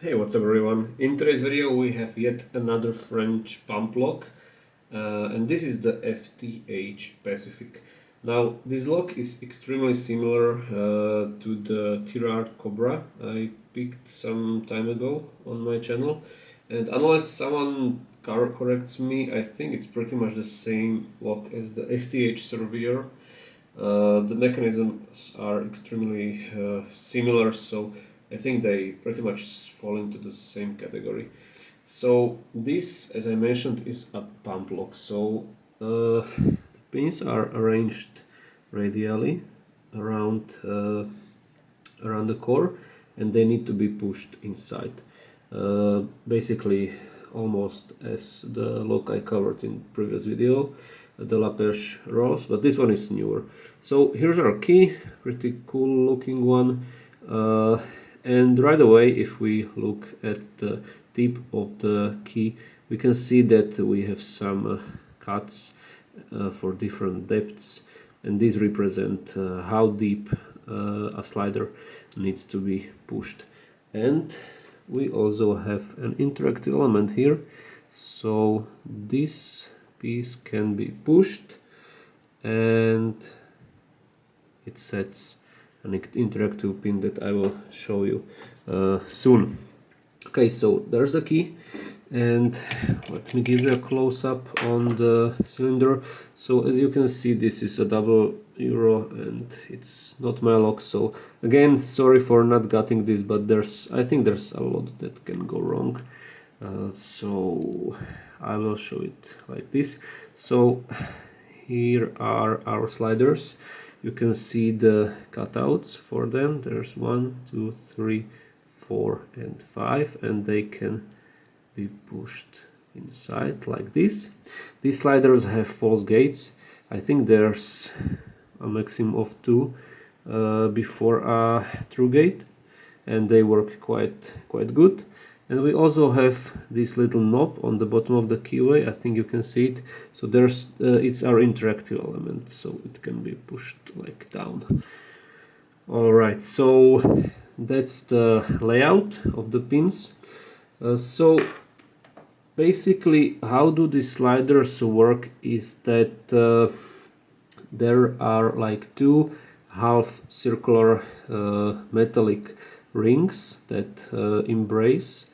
Hey, what's up everyone? In today's video we have yet another French pump lock and this is the FTH Pacific. Now this lock is extremely similar to the Tirard Cobra I picked some time ago on my channel, and unless someone corrects me, I think it's pretty much the same lock as the FTH Surveyor. The mechanisms are extremely similar, so I think they pretty much fall into the same category. So this, as I mentioned, is a pump lock. So the pins are arranged radially around around the core, and they need to be pushed inside. Basically, almost as the lock I covered in previous video, the Lapèche Rose, but this one is newer. So here's our key, pretty cool looking one. And right away, if we look at the tip of the key, we can see that we have some cuts for different depths, and these represent how deep a slider needs to be pushed. And we also have an interactive element here, so this piece can be pushed and it sets an interactive pin that I will show you soon. Okay, so there's the key, and let me give you a close-up on the cylinder. So as you can see, this is a double euro and it's not my lock, so again, sorry for not getting this, but I think there's a lot that can go wrong. So I will show it like this. So here are our sliders. You can see the cutouts for them. There's 1, 2, 3, 4 and 5, and they can be pushed inside like this. These sliders have false gates. I think there's a maximum of 2 before a true gate, and they work quite good. And we also have this little knob on the bottom of the keyway. I think you can see it. So there's it's our interactive element, so it can be pushed like down. All right, so that's the layout of the pins. So basically, how do these sliders work is that there are like 2 half circular metallic rings that embrace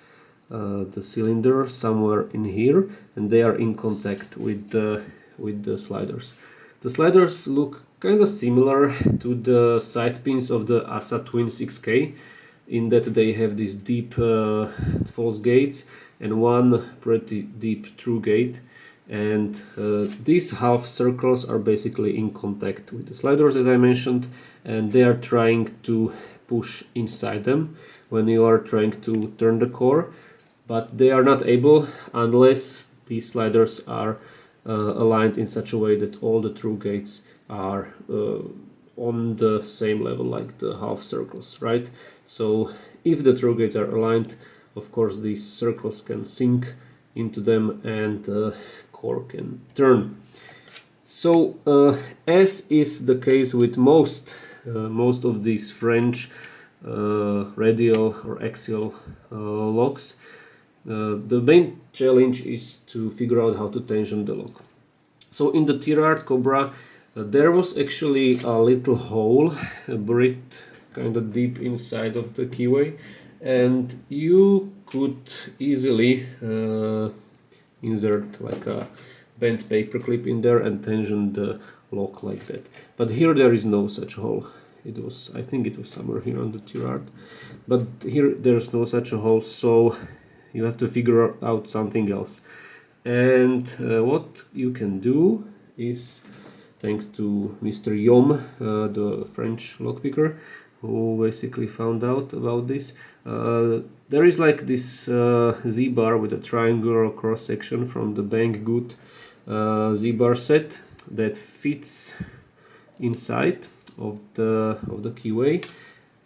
the cylinder somewhere in here, and they are in contact with the sliders. The sliders look kind of similar to the side pins of the ASA Twin 6K in that they have these deep false gates and one pretty deep true gate, and these half circles are basically in contact with the sliders, as I mentioned, and they are trying to push inside them when you are trying to turn the core, but they are not able unless these sliders are aligned in such a way that all the true gates are on the same level like the half circles, right? So if the true gates are aligned, of course these circles can sink into them and the core can turn. So as is the case with most of these French radial or axial locks, the main challenge is to figure out how to tension the lock. So in the Tirard Cobra, there was actually a little hole buried kind of deep inside of the keyway, and you could easily insert like a bent paper clip in there and tension the lock like that. But here there is no such hole. I think it was somewhere here on the Tirard, but here there's no such a hole, so you have to figure out something else. And what you can do is, thanks to Mr. Yom, the French lockpicker, who basically found out about this, there is like this Z-bar with a triangular cross section from the Banggood Z-bar set that fits inside of the keyway,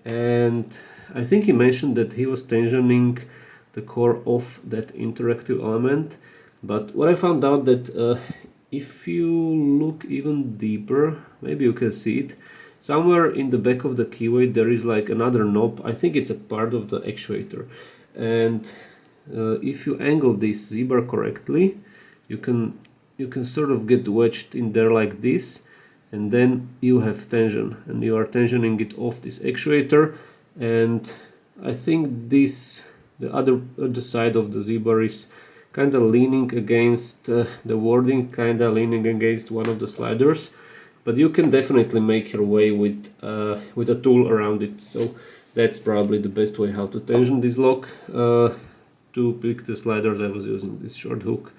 and I think he mentioned that he was tensioning the core of that interactive element, but what I found out that if you look even deeper, maybe you can see it, somewhere in the back of the keyway there is like another knob. I think it's a part of the actuator, and if you angle this Z-bar correctly, you can sort of get wedged in there like this, and then you have tension, and you are tensioning it off this actuator. And I think this, the other side of the Z-bar is kind of leaning against the wording, kind of leaning against one of the sliders, but you can definitely make your way with a tool around it. So that's probably the best way how to tension this lock. To pick the sliders I was using this short hook,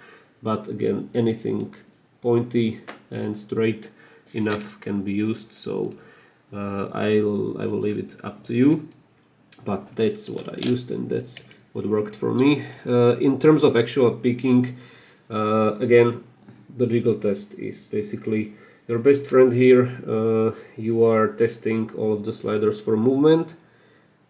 but again, anything pointy and straight enough can be used, so I will leave it up to you, but that's what I used and that's what worked for me. In terms of actual picking, again, the jiggle test is basically your best friend here. You are testing all of the sliders for movement.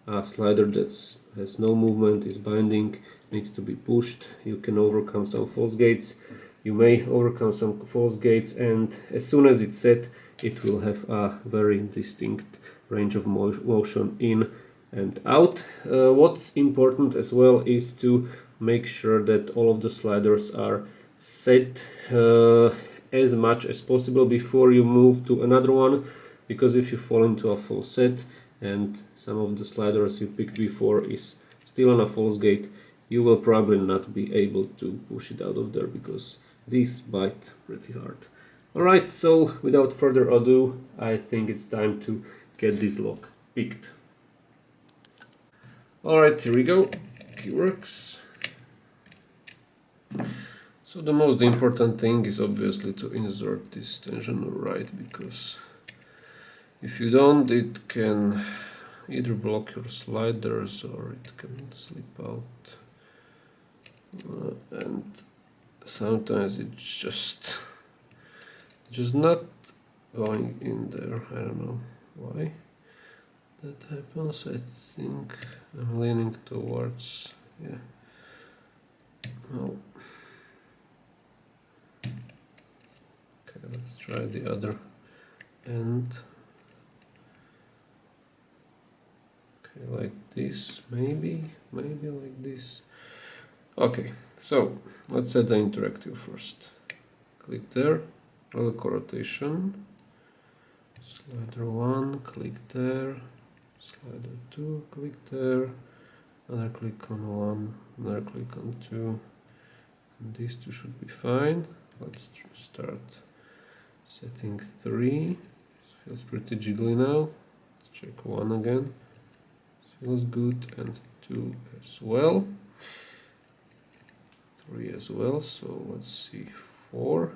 A slider that has no movement is binding, needs to be pushed. You can overcome some false gates. You may overcome some false gates, and as soon as it's set, it will have a very distinct range of motion in and out. What's important as well is to make sure that all of the sliders are set as much as possible before you move to another one, because if you fall into a false set and some of the sliders you picked before is still on a false gate, you will probably not be able to push it out of there because these bite pretty hard. Alright, so without further ado, I think it's time to get this lock picked. Alright, here we go. Key works. So the most important thing is obviously to insert this tensioner right, because if you don't, it can either block your sliders or it can slip out. And sometimes it's just not going in there. I don't know why that happens. I think I'm leaning towards, yeah. Oh. Okay, let's try the other end. Okay, like this, maybe like this. Okay, so let's set the interactive first. Click there, local rotation, slider 1, click there, slider 2, click there, another click on 1, another click on 2, and these two should be fine. Let's start setting 3, feels pretty jiggly now. Let's check 1 again, feels good, and 2 as well. 3 as well, so let's see, 4.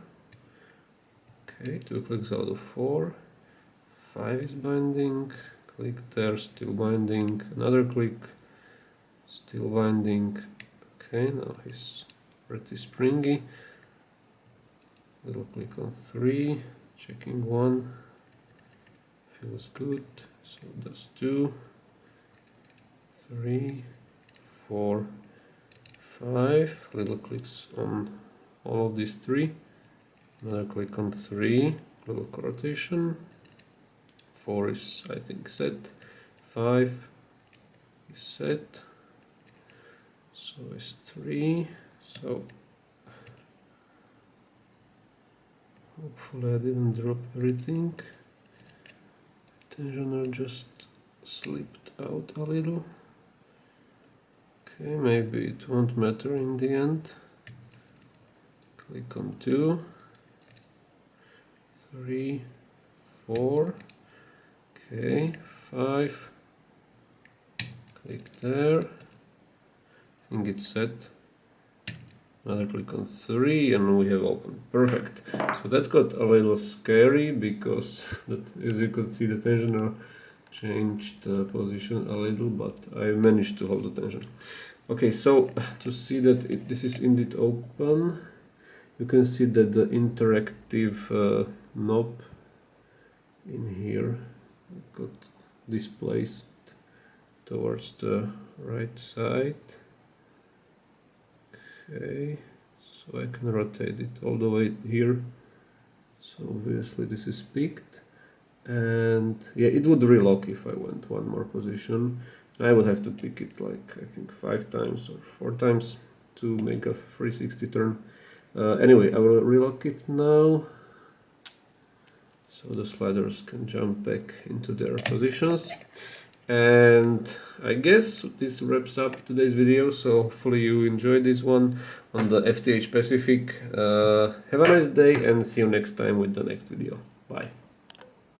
Okay, 2 clicks out of 4. 5 is binding, click there, still binding, another click, still binding. Okay, now he's pretty springy. Little click on 3, checking 1, feels good, so that's 2, 3, 4, 5, little clicks on all of these 3, another click on 3, little rotation, 4 is I think set, 5 is set, so is 3, so hopefully I didn't drop everything. Tensioner just slipped out a little. Okay, maybe it won't matter in the end. Click on 2, 3, 4, okay, 5, click there, I think it's set, another click on 3 and we have opened. Perfect. So that got a little scary because as you could see, the tensioner changed position a little, but I managed to hold the tension. Okay, so to see that this is indeed open, you can see that the interactive knob in here got displaced towards the right side. Okay, so I can rotate it all the way here. So obviously this is picked. And yeah, it would relock if I went one more position. I would have to click it like I think 5 times or 4 times to make a 360 turn. Anyway, I will relock it now, so the sliders can jump back into their positions. And I guess this wraps up today's video, so hopefully you enjoyed this one on the FTH Pacific. Have a nice day and see you next time with the next video. Bye.